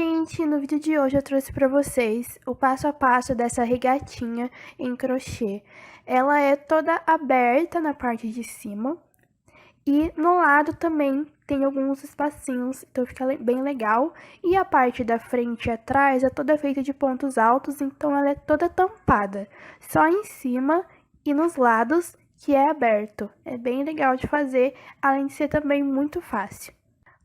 gente! No vídeo de hoje eu trouxe para vocês o passo a passo dessa regatinha em crochê. Ela é toda aberta na parte de cima e no lado também tem alguns espacinhos, então fica bem legal. E a parte da frente e atrás é toda feita de pontos altos, então ela é toda tampada. Só em cima e nos lados que é aberto. É bem legal de fazer, além de ser também muito fácil.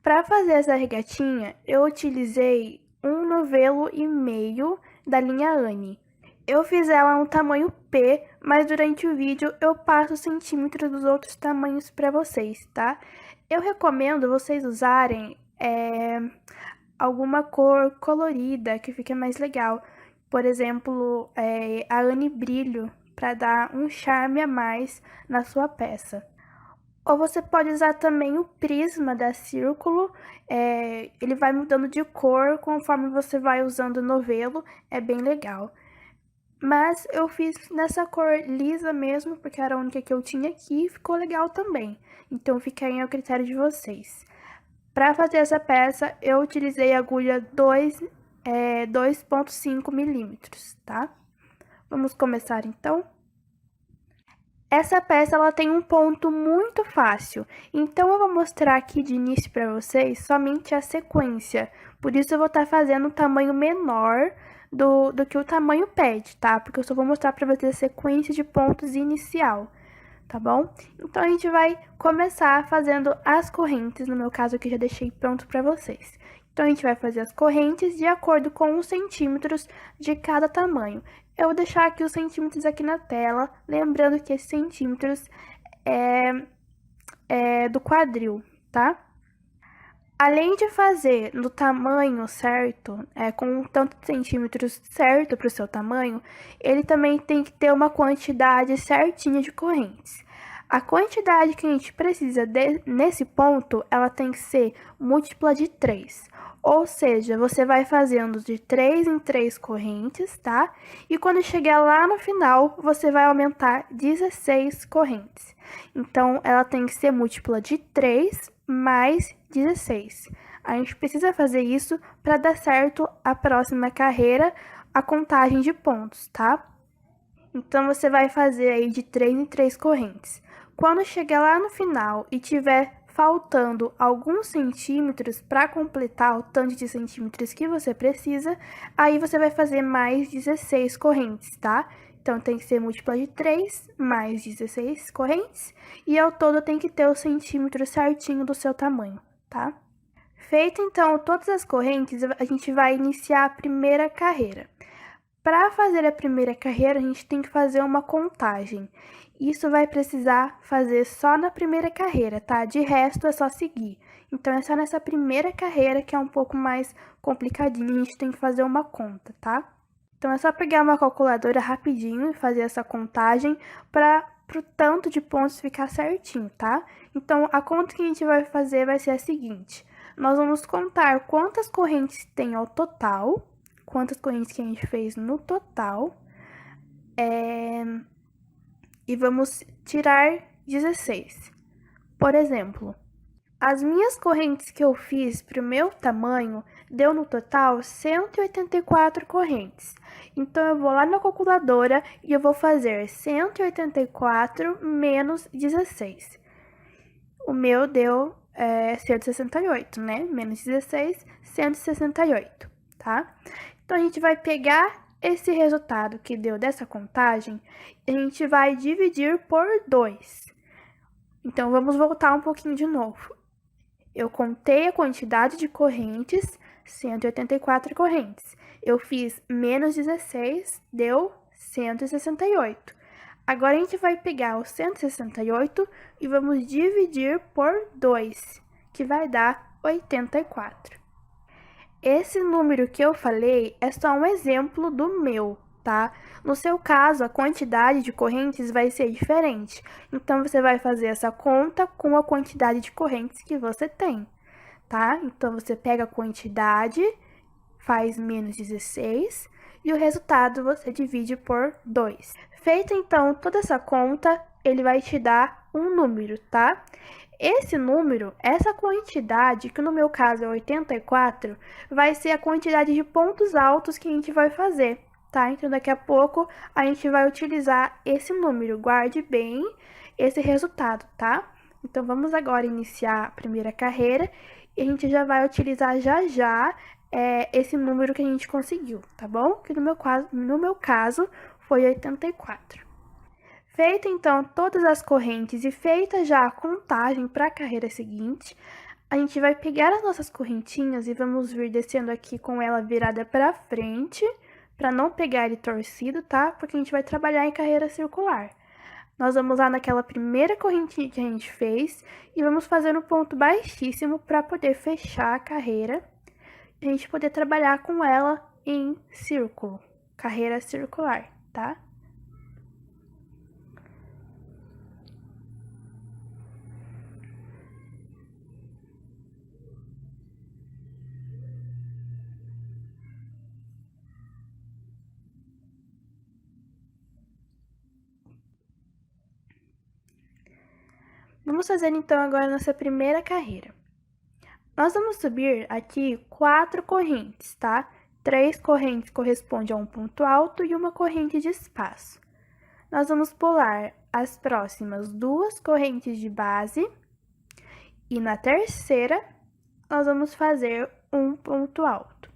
Para fazer essa regatinha, eu utilizei um novelo e meio da linha Anne. Eu fiz ela no tamanho P, mas durante o vídeo eu passo centímetros dos outros tamanhos para vocês, tá? Eu recomendo vocês usarem alguma cor colorida que fique mais legal. Por exemplo, a Anne Brilho, para dar um charme a mais na sua peça. Ou você pode usar também o prisma da Círculo, ele vai mudando de cor conforme você vai usando o novelo, é bem legal. Mas eu fiz nessa cor lisa mesmo, porque era a única que eu tinha aqui e ficou legal também. Então fica aí ao critério de vocês. Para fazer essa peça, eu utilizei a agulha 2,5 milímetros, tá? Vamos começar então? Essa peça ela tem um ponto muito fácil, então eu vou mostrar aqui de início para vocês somente a sequência. Por isso eu vou estar fazendo um tamanho menor do que o tamanho pede, tá? Porque eu só vou mostrar para vocês a sequência de pontos inicial, tá bom? Então a gente vai começar fazendo as correntes, no meu caso aqui já deixei pronto para vocês. Então, a gente vai fazer as correntes de acordo com os centímetros de cada tamanho. Eu vou deixar aqui os centímetros aqui na tela, lembrando que esses centímetros é do quadril, tá? Além de fazer no tamanho certo, com tanto de centímetros certo para o seu tamanho, ele também tem que ter uma quantidade certinha de correntes. A quantidade que a gente precisa nesse ponto, ela tem que ser múltipla de 3. Ou seja, você vai fazendo de 3 em 3 correntes, tá? E quando chegar lá no final, você vai aumentar 16 correntes. Então, ela tem que ser múltipla de 3 mais 16. A gente precisa fazer isso para dar certo a próxima carreira, a contagem de pontos, tá? Então, você vai fazer aí de 3 em 3 correntes. Quando chegar lá no final e tiver faltando alguns centímetros para completar o tanto de centímetros que você precisa, aí você vai fazer mais 16 correntes, tá? Então, tem que ser múltipla de 3 mais 16 correntes, e ao todo tem que ter o centímetro certinho do seu tamanho, tá? Feito, então, todas as correntes, a gente vai iniciar a primeira carreira. Para fazer a primeira carreira, a gente tem que fazer uma contagem. Isso vai precisar fazer só na primeira carreira, tá? De resto, é só seguir. Então, é só nessa primeira carreira que é um pouco mais complicadinho, a gente tem que fazer uma conta, tá? Então, é só pegar uma calculadora rapidinho e fazer essa contagem para o tanto de pontos ficar certinho, tá? Então, a conta que a gente vai fazer vai ser a seguinte. Nós vamos contar quantas correntes tem ao total, quantas correntes que a gente fez no total, e vamos tirar 16. Por exemplo, as minhas correntes que eu fiz para o meu tamanho deu no total 184 correntes. Então, eu vou lá na calculadora e eu vou fazer 184 menos 16. O meu deu 168, né? Menos 16, 168, tá? Então, a gente vai pegar esse resultado que deu dessa contagem, a gente vai dividir por 2. Então, vamos voltar um pouquinho de novo. Eu contei a quantidade de correntes, 184 correntes. Eu fiz menos 16, deu 168. Agora, a gente vai pegar o 168 e vamos dividir por 2, que vai dar 84. Esse número que eu falei é só um exemplo do meu, tá? No seu caso, a quantidade de correntes vai ser diferente. Então, você vai fazer essa conta com a quantidade de correntes que você tem, tá? Então, você pega a quantidade, faz menos 16 e o resultado você divide por 2. Feita, então, toda essa conta, ele vai te dar um número, tá? esse número, essa quantidade, que no meu caso é 84, vai ser a quantidade de pontos altos que a gente vai fazer, tá? Então, daqui a pouco, a gente vai utilizar esse número. Guarde bem esse resultado, tá? Então, vamos agora iniciar a primeira carreira e a gente já vai utilizar já esse número que a gente conseguiu, tá bom? Que no meu caso foi 84. Feito então todas as correntes e feita já a contagem para a carreira seguinte, a gente vai pegar as nossas correntinhas e vamos vir descendo aqui com ela virada para frente, para não pegar ele torcido, tá? Porque a gente vai trabalhar em carreira circular. Nós vamos lá naquela primeira correntinha que a gente fez e vamos fazer um ponto baixíssimo para poder fechar a carreira e a gente poder trabalhar com ela em círculo, carreira circular, tá? Vamos fazer então agora a nossa primeira carreira. Nós vamos subir aqui 4 correntes, tá? 3 correntes correspondem a um ponto alto e uma corrente de espaço. Nós vamos pular as próximas 2 correntes de base e na terceira nós vamos fazer um ponto alto.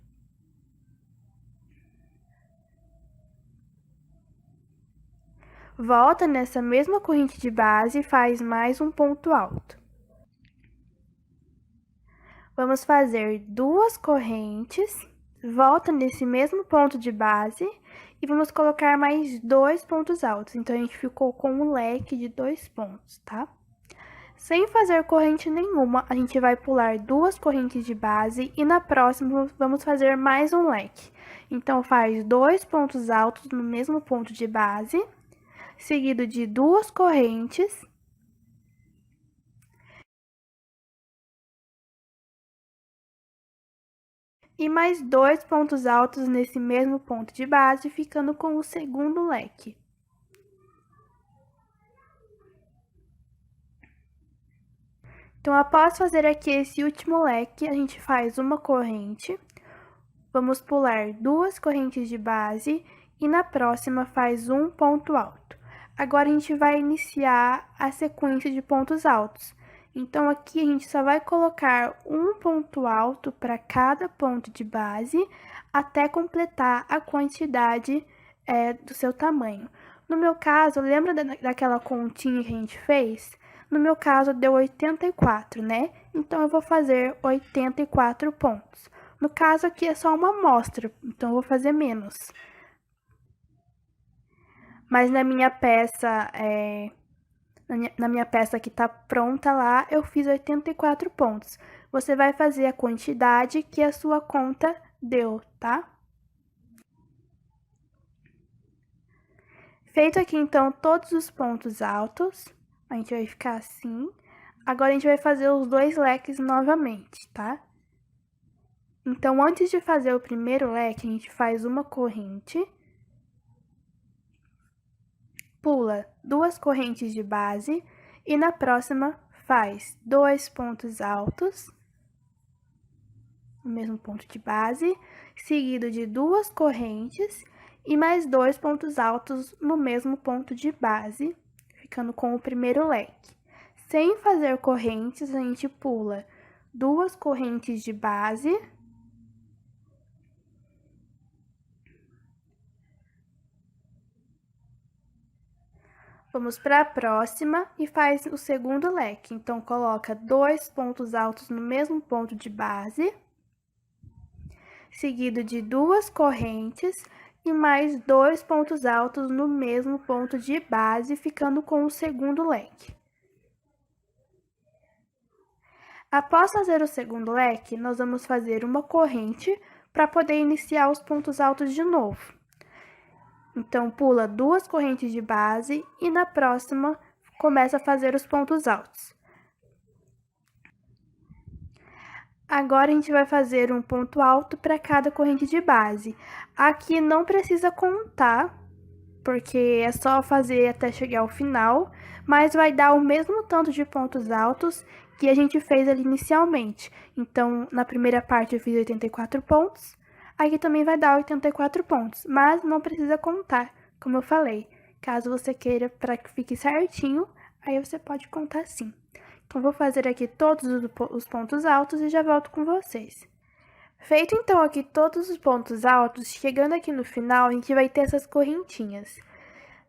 Volta nessa mesma corrente de base e faz mais um ponto alto. Vamos fazer 2 correntes, volta nesse mesmo ponto de base e vamos colocar mais 2 pontos altos. Então, a gente ficou com um leque de 2 pontos, tá? Sem fazer corrente nenhuma, a gente vai pular 2 correntes de base e na próxima vamos fazer mais um leque. Então, faz 2 pontos altos no mesmo ponto de base, seguido de 2 correntes. E mais 2 pontos altos nesse mesmo ponto de base, ficando com o segundo leque. Então, após fazer aqui esse último leque, a gente faz uma corrente, vamos pular 2 correntes de base e na próxima faz um ponto alto. Agora, a gente vai iniciar a sequência de pontos altos. Então, aqui a gente só vai colocar um ponto alto para cada ponto de base, até completar a quantidade do seu tamanho. No meu caso, lembra daquela continha que a gente fez? No meu caso, deu 84, né? Então, eu vou fazer 84 pontos. No caso, aqui é só uma amostra, então eu vou fazer menos. Mas na minha peça, na minha peça que tá pronta lá, eu fiz 84 pontos. Você vai fazer a quantidade que a sua conta deu, tá? Feito aqui, então, todos os pontos altos, a gente vai ficar assim. Agora, a gente vai fazer os 2 leques novamente, tá? Então, antes de fazer o primeiro leque, a gente faz uma corrente, pula 2 correntes de base e na próxima faz 2 pontos altos, no mesmo ponto de base, seguido de 2 correntes e mais 2 pontos altos no mesmo ponto de base, ficando com o primeiro leque. Sem fazer correntes, a gente pula 2 correntes de base, vamos para a próxima e faz o segundo leque. Então, coloca 2 pontos altos no mesmo ponto de base, seguido de 2 correntes e mais 2 pontos altos no mesmo ponto de base, ficando com o segundo leque. Após fazer o segundo leque, nós vamos fazer uma corrente para poder iniciar os pontos altos de novo. Então, pula 2 correntes de base e na próxima começa a fazer os pontos altos. Agora, a gente vai fazer um ponto alto para cada corrente de base. Aqui não precisa contar, porque é só fazer até chegar ao final, mas vai dar o mesmo tanto de pontos altos que a gente fez ali inicialmente. Então, na primeira parte eu fiz 84 pontos, aqui também vai dar 84 pontos, mas não precisa contar, como eu falei. Caso você queira para que fique certinho, aí você pode contar sim. Então, vou fazer aqui todos os pontos altos e já volto com vocês. Feito então aqui todos os pontos altos, chegando aqui no final, a gente vai ter essas correntinhas.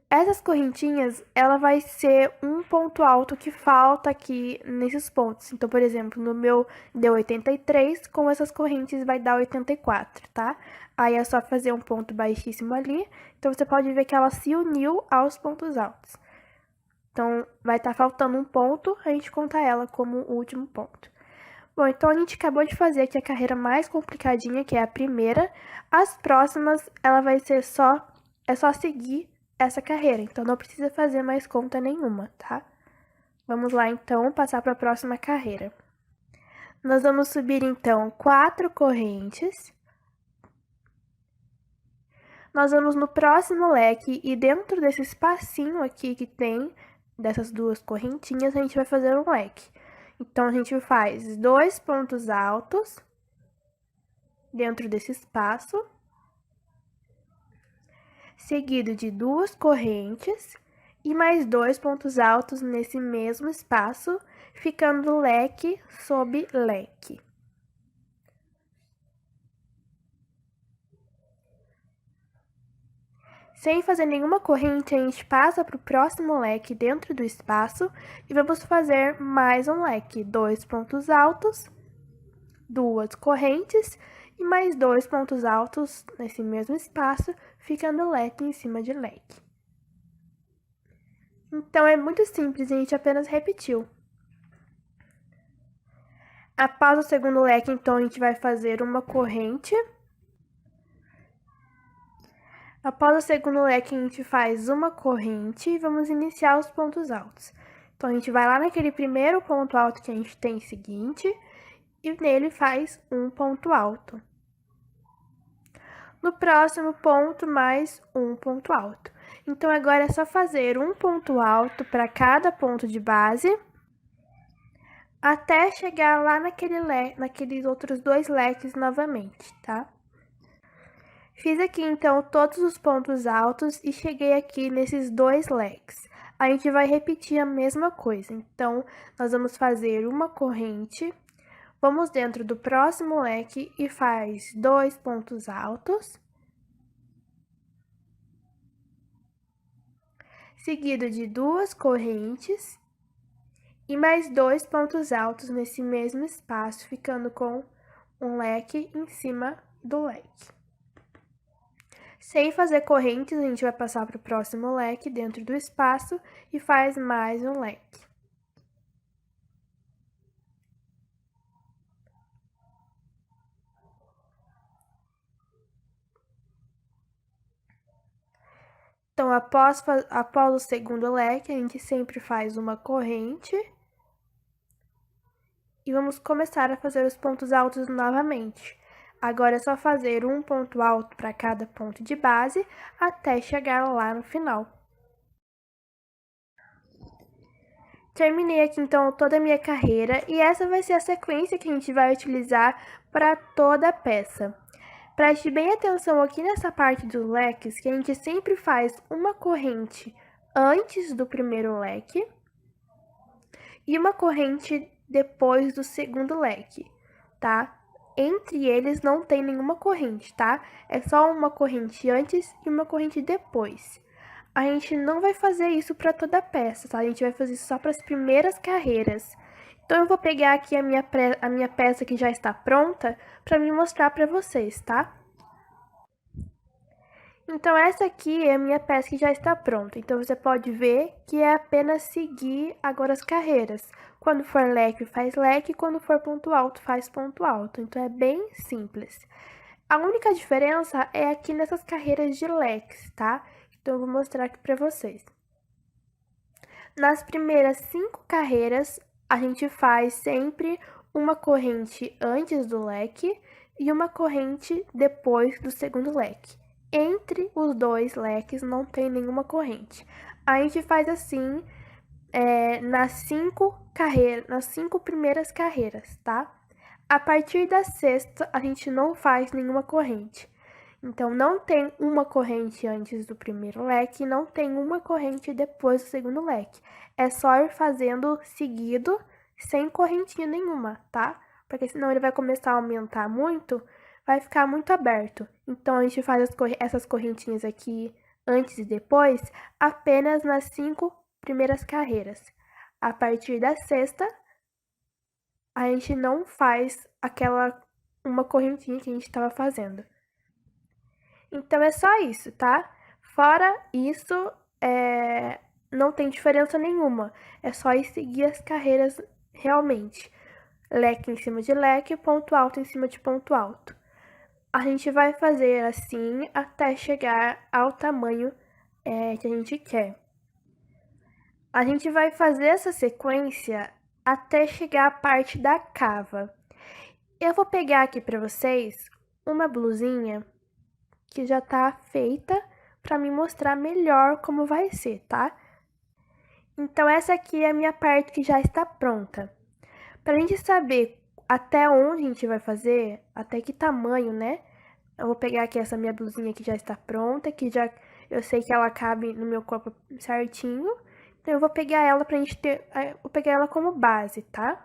Essas correntinhas, ela vai ser um ponto alto que falta aqui nesses pontos. Então, por exemplo, no meu deu 83, com essas correntes vai dar 84, tá? Aí é só fazer um ponto baixíssimo ali. Então, você pode ver que ela se uniu aos pontos altos. Então, vai estar faltando um ponto, a gente conta ela como o último ponto. Bom, então a gente acabou de fazer aqui a carreira mais complicadinha, que é a primeira. As próximas, ela vai ser é só seguir essa carreira, então não precisa fazer mais conta nenhuma, tá? Vamos lá, então, passar para a próxima carreira. Nós vamos subir, então, 4 correntes. Nós vamos no próximo leque e dentro desse espacinho aqui que tem, dessas duas correntinhas, a gente vai fazer um leque. Então, a gente faz 2 pontos altos dentro desse espaço, seguido de 2 correntes e mais 2 pontos altos nesse mesmo espaço, ficando leque sob leque. Sem fazer nenhuma corrente, a gente passa para o próximo leque dentro do espaço e vamos fazer mais um leque, 2 pontos altos, 2 correntes e mais 2 pontos altos nesse mesmo espaço, ficando leque em cima de leque. Então, é muito simples, a gente apenas repetiu. Após o segundo leque, então, a gente vai fazer uma corrente. Após o segundo leque, a gente faz uma corrente e vamos iniciar os pontos altos. Então, a gente vai lá naquele primeiro ponto alto que a gente tem seguinte e nele faz um ponto alto. No próximo ponto, mais um ponto alto. Então, agora é só fazer um ponto alto para cada ponto de base, até chegar lá naqueles outros 2 leques novamente, tá? Fiz aqui, então, todos os pontos altos e cheguei aqui nesses 2 leques. A gente vai repetir a mesma coisa. Então, nós vamos fazer uma corrente, vamos dentro do próximo leque e faz 2 pontos altos, seguido de 2 correntes e mais 2 pontos altos nesse mesmo espaço, ficando com um leque em cima do leque. Sem fazer correntes, a gente vai passar para o próximo leque dentro do espaço e faz mais um leque. Então, após o segundo leque, a gente sempre faz uma corrente. E vamos começar a fazer os pontos altos novamente. Agora é só fazer um ponto alto para cada ponto de base, até chegar lá no final. Terminei aqui, então, toda a minha carreira, e essa vai ser a sequência que a gente vai utilizar para toda a peça. Preste bem atenção aqui nessa parte dos leques, que a gente sempre faz uma corrente antes do primeiro leque e uma corrente depois do segundo leque, tá? Entre eles não tem nenhuma corrente, tá? É só uma corrente antes e uma corrente depois. A gente não vai fazer isso para toda a peça, tá? A gente vai fazer isso só para as primeiras carreiras. Então, eu vou pegar aqui a minha peça que já está pronta para me mostrar para vocês, tá? Então, essa aqui é a minha peça que já está pronta. Então, você pode ver que é apenas seguir agora as carreiras. Quando for leque, faz leque. Quando for ponto alto, faz ponto alto. Então, é bem simples. A única diferença é aqui nessas carreiras de leques, tá? Então, eu vou mostrar aqui para vocês. Nas primeiras 5 carreiras, a gente faz sempre uma corrente antes do leque e uma corrente depois do segundo leque. entre os dois leques não tem nenhuma corrente. A gente faz assim nas 5 primeiras carreiras, tá? A partir da sexta, a gente não faz nenhuma corrente. Então, não tem uma corrente antes do primeiro leque, não tem uma corrente depois do segundo leque. É só ir fazendo seguido, sem correntinha nenhuma, tá? Porque senão ele vai começar a aumentar muito, vai ficar muito aberto. Então, a gente faz essas correntinhas aqui antes e depois, apenas nas 5 primeiras carreiras. A partir da sexta, a gente não faz uma correntinha que a gente estava fazendo. Então é só isso, tá? Fora isso, não tem diferença nenhuma. É só ir seguir as carreiras realmente. Leque em cima de leque, ponto alto em cima de ponto alto. A gente vai fazer assim até chegar ao tamanho que a gente quer. A gente vai fazer essa sequência até chegar à parte da cava. Eu vou pegar aqui para vocês uma blusinha que já tá feita para me mostrar melhor como vai ser, tá? Então essa aqui é a minha parte que já está pronta. Pra gente saber até onde a gente vai fazer, até que tamanho, né? Eu vou pegar aqui essa minha blusinha que já está pronta, que já eu sei que ela cabe no meu corpo certinho. Então eu vou pegar ela pra gente vou pegar ela como base, tá?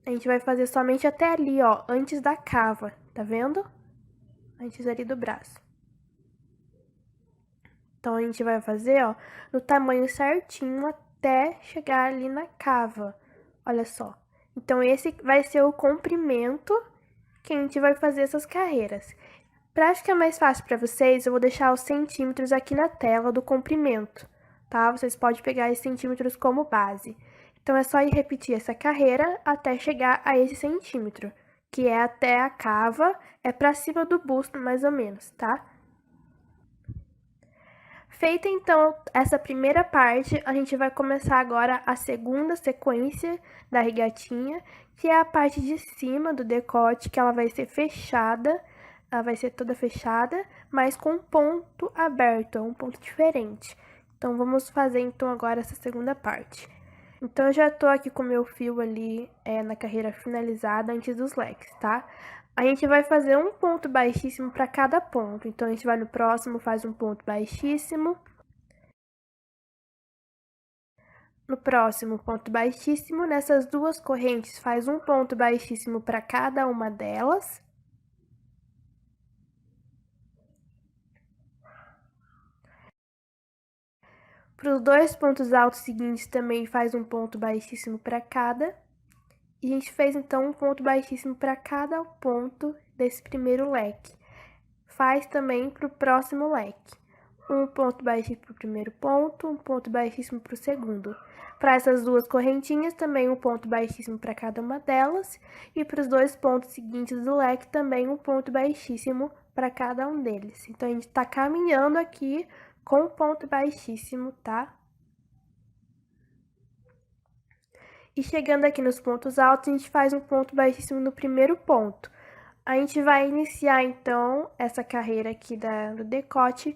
A gente vai fazer somente até ali, ó, antes da cava, tá vendo? Antes ali do braço. Então, a gente vai fazer, ó, no tamanho certinho até chegar ali na cava. Olha só. Então, esse vai ser o comprimento que a gente vai fazer essas carreiras. Pra ficar mais fácil para vocês, eu vou deixar os centímetros aqui na tela do comprimento, tá? Vocês podem pegar esses centímetros como base. Então, é só ir repetir essa carreira até chegar a esse centímetro, que é até a cava, é pra cima do busto, mais ou menos, tá? Feita então essa primeira parte, a gente vai começar agora a segunda sequência da regatinha, que é a parte de cima do decote, que ela vai ser fechada, ela vai ser toda fechada, mas com um ponto aberto, um ponto diferente. Então, vamos fazer então agora essa segunda parte. Então, eu já tô aqui com o meu fio ali na carreira finalizada antes dos leques, tá? A gente vai fazer um ponto baixíssimo para cada ponto. Então, a gente vai no próximo, faz um ponto baixíssimo. No próximo, ponto baixíssimo. Nessas duas correntes, faz um ponto baixíssimo para cada uma delas. Para os dois pontos altos seguintes, também faz um ponto baixíssimo para cada. E a gente fez, então, um ponto baixíssimo para cada ponto desse primeiro leque. Faz também para o próximo leque. Um ponto baixíssimo para o primeiro ponto, um ponto baixíssimo para o segundo. Para essas duas correntinhas, também um ponto baixíssimo para cada uma delas. E para os dois pontos seguintes do leque, também um ponto baixíssimo para cada um deles. Então, a gente está caminhando aqui com um ponto baixíssimo, tá? E chegando aqui nos pontos altos, a gente faz um ponto baixíssimo no primeiro ponto. A gente vai iniciar, então, essa carreira aqui do decote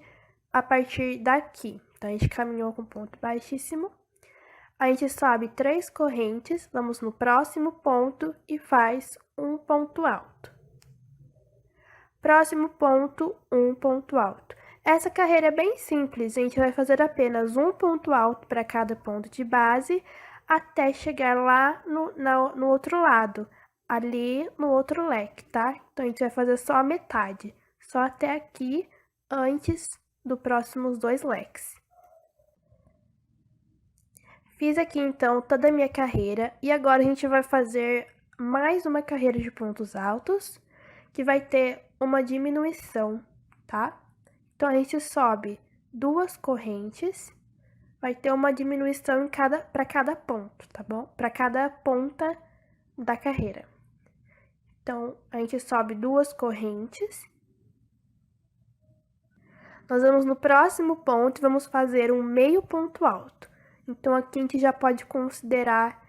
a partir daqui. Então, a gente caminhou com ponto baixíssimo. A gente sobe 3 correntes, vamos no próximo ponto e faz um ponto alto. Próximo ponto, um ponto alto. Essa carreira é bem simples, a gente vai fazer apenas um ponto alto para cada ponto de base, até chegar lá no outro lado, ali no outro leque, tá? Então, a gente vai fazer só a metade, só até aqui, antes dos próximos 2 leques. Fiz aqui, então, toda a minha carreira, e agora a gente vai fazer mais uma carreira de pontos altos, que vai ter uma diminuição, tá? Então, a gente sobe 2 correntes, vai ter uma diminuição para cada ponto, tá bom? Para cada ponta da carreira. Então, a gente sobe 2 correntes. Nós vamos no próximo ponto e vamos fazer um meio ponto alto. Então, aqui a gente já pode considerar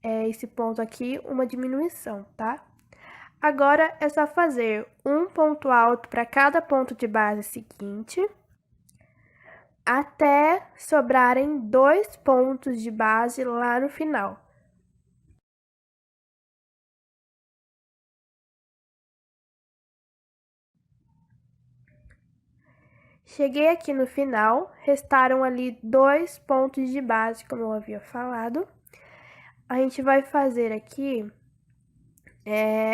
esse ponto aqui uma diminuição, tá? Agora é só fazer um ponto alto para cada ponto de base seguinte, até sobrarem 2 pontos de base lá no final. Cheguei aqui no final, restaram ali 2 pontos de base, como eu havia falado. A gente vai fazer aqui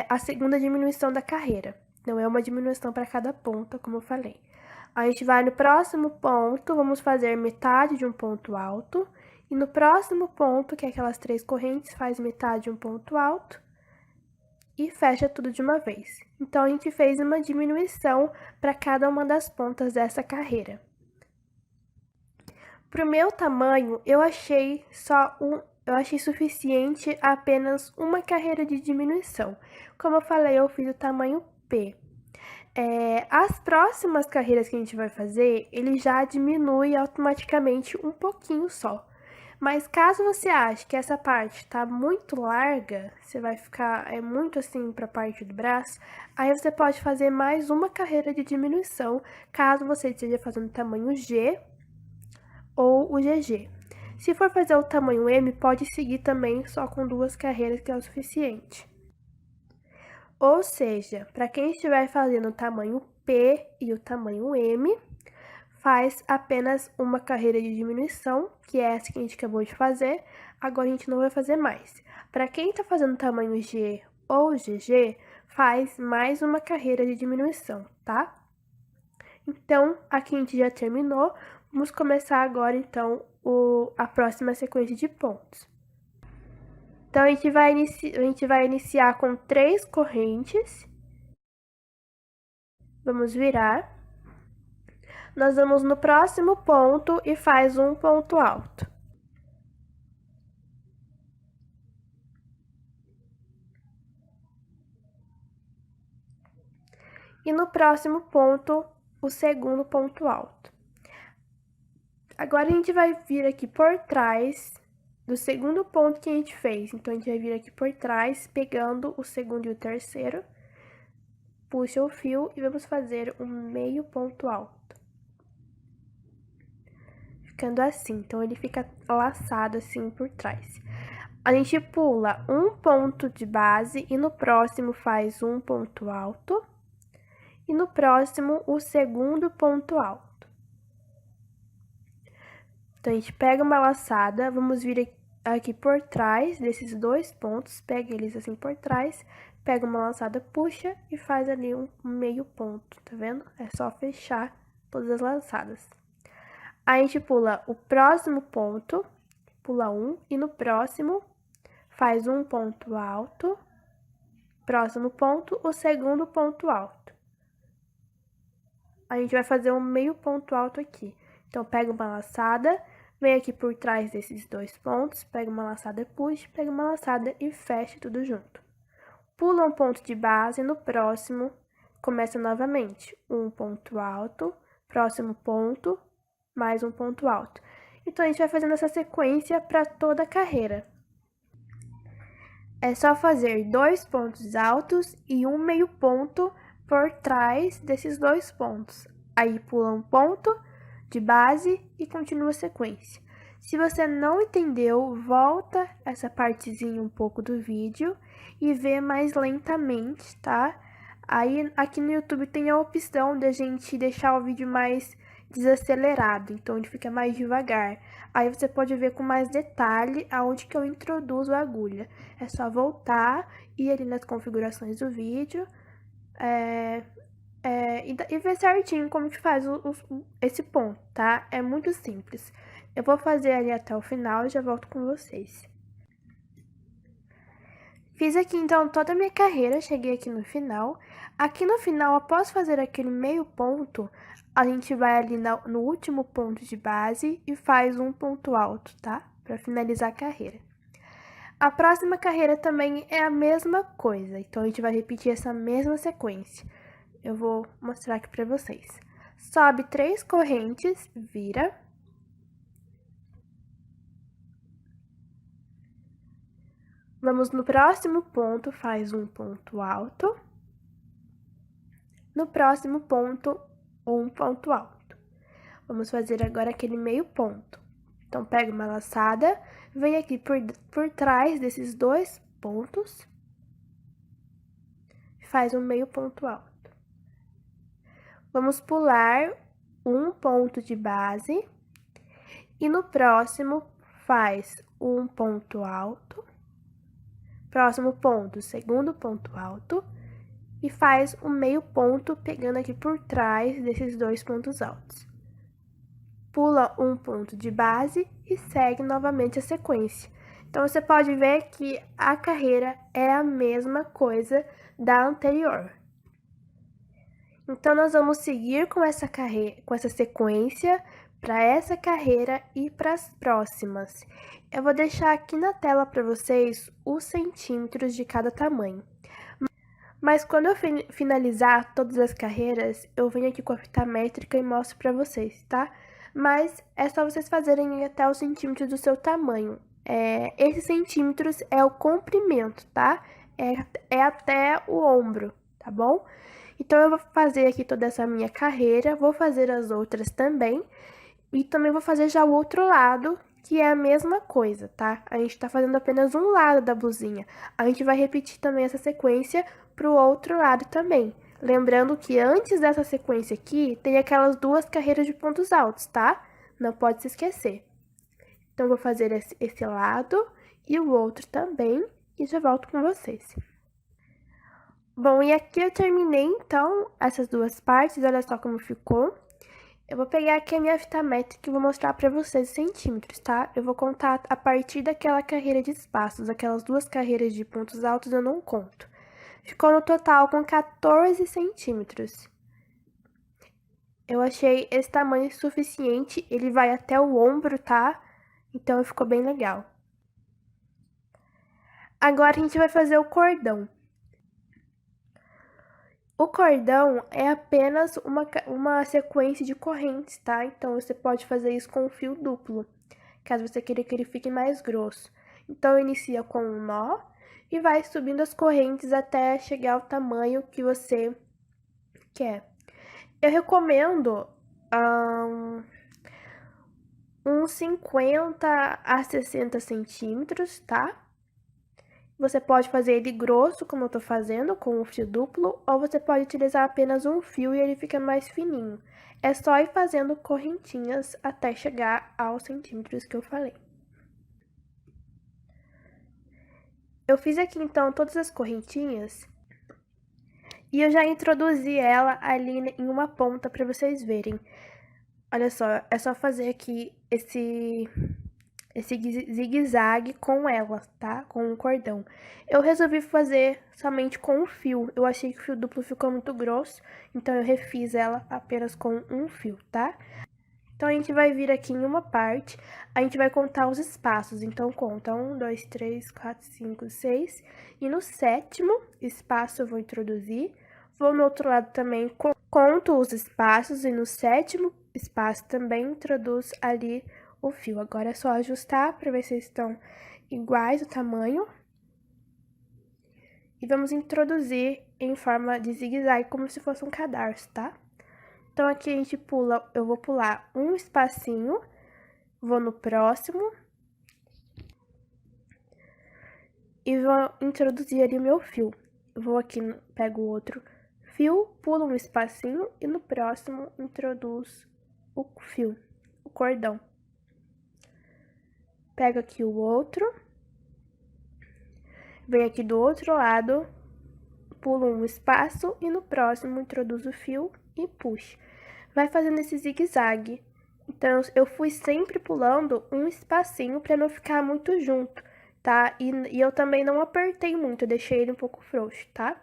a segunda diminuição da carreira. Não é uma diminuição para cada ponta, como eu falei. A gente vai no próximo ponto, vamos fazer metade de um ponto alto. E no próximo ponto, que é aquelas 3 correntes, faz metade de um ponto alto e fecha tudo de uma vez. Então, a gente fez uma diminuição para cada uma das pontas dessa carreira. Para o meu tamanho, eu achei suficiente apenas uma carreira de diminuição. Como eu falei, eu fiz o tamanho P. As próximas carreiras que a gente vai fazer, ele já diminui automaticamente um pouquinho só. Mas caso você ache que essa parte tá muito larga, você vai ficar muito assim para a parte do braço, aí você pode fazer mais uma carreira de diminuição, caso você esteja fazendo tamanho G ou o GG. Se for fazer o tamanho M, pode seguir também só com 2 carreiras, que é o suficiente. Ou seja, para quem estiver fazendo o tamanho P e o tamanho M, faz apenas uma carreira de diminuição, que é essa que a gente acabou de fazer. Agora a gente não vai fazer mais. Para quem está fazendo tamanho G ou GG, faz mais uma carreira de diminuição, tá? Então, aqui a gente já terminou. Vamos começar agora, então, a próxima sequência de pontos. Então, a gente vai iniciar com 3 correntes. Vamos virar. Nós vamos no próximo ponto e faz um ponto alto. E no próximo ponto, o segundo ponto alto. Agora, a gente vai vir aqui por trás do segundo ponto que a gente fez. Então, a gente vai vir aqui por trás, pegando o segundo e o terceiro. Puxa o fio e vamos fazer um meio ponto alto. Ficando assim, então ele fica laçado assim por trás. A gente pula um ponto de base e no próximo faz um ponto alto. E no próximo, o segundo ponto alto. Então, a gente pega uma laçada, vamos vir aqui por trás desses 2 pontos, pega eles assim por trás, pega uma laçada, puxa e faz ali um meio ponto, tá vendo? É só fechar todas as laçadas. Aí a gente pula o próximo ponto, pula um, e no próximo faz um ponto alto, próximo ponto, o segundo ponto alto. A gente vai fazer um meio ponto alto aqui. Então, pega uma laçada, vem aqui por trás desses 2 pontos, pega uma laçada, puxa, pega uma laçada e fecha tudo junto. Pula um ponto de base, no próximo, começa novamente. Um ponto alto, próximo ponto, mais um ponto alto. Então, a gente vai fazendo essa sequência para toda a carreira. É só fazer 2 pontos altos e um meio ponto por trás desses 2 pontos. Aí, pula um ponto de base e continua a sequência. Se você não entendeu, volta essa partezinha um pouco do vídeo e vê mais lentamente, tá? Aí, aqui no YouTube tem a opção de a gente deixar o vídeo mais desacelerado, então ele fica mais devagar. Aí você pode ver com mais detalhe aonde que eu introduzo a agulha. É só voltar, ir ali nas configurações do vídeo, e ver certinho como que faz esse ponto, tá? É muito simples. Eu vou fazer ali até o final e já volto com vocês. Fiz aqui, então, toda a minha carreira, cheguei aqui no final. Aqui no final, após fazer aquele meio ponto, a gente vai ali no último ponto de base e faz um ponto alto, tá? Pra finalizar a carreira. A próxima carreira também é a mesma coisa, então a gente vai repetir essa mesma sequência. Eu vou mostrar aqui pra vocês. Sobe 3 correntes, vira. Vamos no próximo ponto, faz um ponto alto. No próximo ponto, um ponto alto. Vamos fazer agora aquele meio ponto. Então, pega uma laçada, vem aqui por trás desses dois pontos, faz um meio ponto alto. Vamos pular um ponto de base e no próximo faz um ponto alto, próximo ponto, segundo ponto alto, e faz um meio ponto pegando aqui por trás desses dois pontos altos. Pula um ponto de base e segue novamente a sequência. Então, você pode ver que a carreira é a mesma coisa da anterior. Então, nós vamos seguir com essa sequência para essa carreira e para as próximas. Eu vou deixar aqui na tela para vocês os centímetros de cada tamanho. Mas quando eu finalizar todas as carreiras, eu venho aqui com a fita métrica e mostro para vocês, tá? Mas é só vocês fazerem até o centímetro do seu tamanho. Esses centímetros é o comprimento, tá? É até o ombro, tá bom? Então, eu vou fazer aqui toda essa minha carreira, vou fazer as outras também. E também vou fazer já o outro lado, que é a mesma coisa, tá? A gente tá fazendo apenas um lado da blusinha. A gente vai repetir também essa sequência pro outro lado também. Lembrando que antes dessa sequência aqui, tem aquelas duas carreiras de pontos altos, tá? Não pode se esquecer. Então, vou fazer esse lado e o outro também, e já volto com vocês. Bom, e aqui eu terminei, então, essas duas partes, olha só como ficou. Eu vou pegar aqui a minha fita métrica e vou mostrar pra vocês os centímetros, tá? Eu vou contar a partir daquela carreira de espaços, aquelas duas carreiras de pontos altos eu não conto. Ficou no total com 14 centímetros. Eu achei esse tamanho suficiente, ele vai até o ombro, tá? Então, ficou bem legal. Agora, a gente vai fazer o cordão. O cordão é apenas uma sequência de correntes, tá? Então, você pode fazer isso com um fio duplo, caso você queira que ele fique mais grosso. Então, inicia com um nó e vai subindo as correntes até chegar ao tamanho que você quer. Eu recomendo uns 50 a 60 centímetros, tá? Você pode fazer ele grosso, como eu tô fazendo, com um fio duplo, ou você pode utilizar apenas um fio e ele fica mais fininho. É só ir fazendo correntinhas até chegar aos centímetros que eu falei. Eu fiz aqui, então, todas as correntinhas e eu já introduzi ela ali em uma ponta para vocês verem. Olha só, é só fazer aqui esse zigue-zague com ela, tá? Com um cordão. Eu resolvi fazer somente com um fio. Eu achei que o fio duplo ficou muito grosso, então eu refiz ela apenas com um fio, tá? Então, a gente vai vir aqui em uma parte, a gente vai contar os espaços. Então, conta 1, 2, 3, 4, 5, 6. E no 7º espaço eu vou introduzir. Vou no outro lado também, conto os espaços e no 7º espaço também introduz ali o fio. Agora é só ajustar para ver se estão iguais o tamanho. E vamos introduzir em forma de zigue-zague, como se fosse um cadarço, tá? Então, aqui a gente pula, eu vou pular um espacinho, vou no próximo. E vou introduzir ali o meu fio. Vou aqui, pego o outro fio, pulo um espacinho e no próximo introduzo o fio, o cordão. Pego aqui o outro, venho aqui do outro lado, pulo um espaço e no próximo introduzo o fio e puxo. Vai fazendo esse zigue-zague. Então, eu fui sempre pulando um espacinho para não ficar muito junto, tá? E eu também não apertei muito, eu deixei ele um pouco frouxo, tá?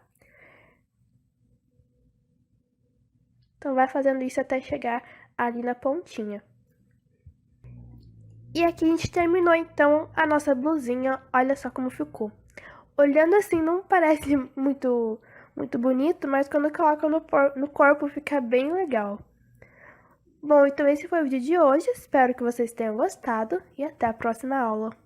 Então, vai fazendo isso até chegar ali na pontinha. E aqui a gente terminou, então, a nossa blusinha. Olha só como ficou. Olhando assim, não parece muito bonito, mas quando coloca no corpo fica bem legal. Bom, então esse foi o vídeo de hoje. Espero que vocês tenham gostado e até a próxima aula.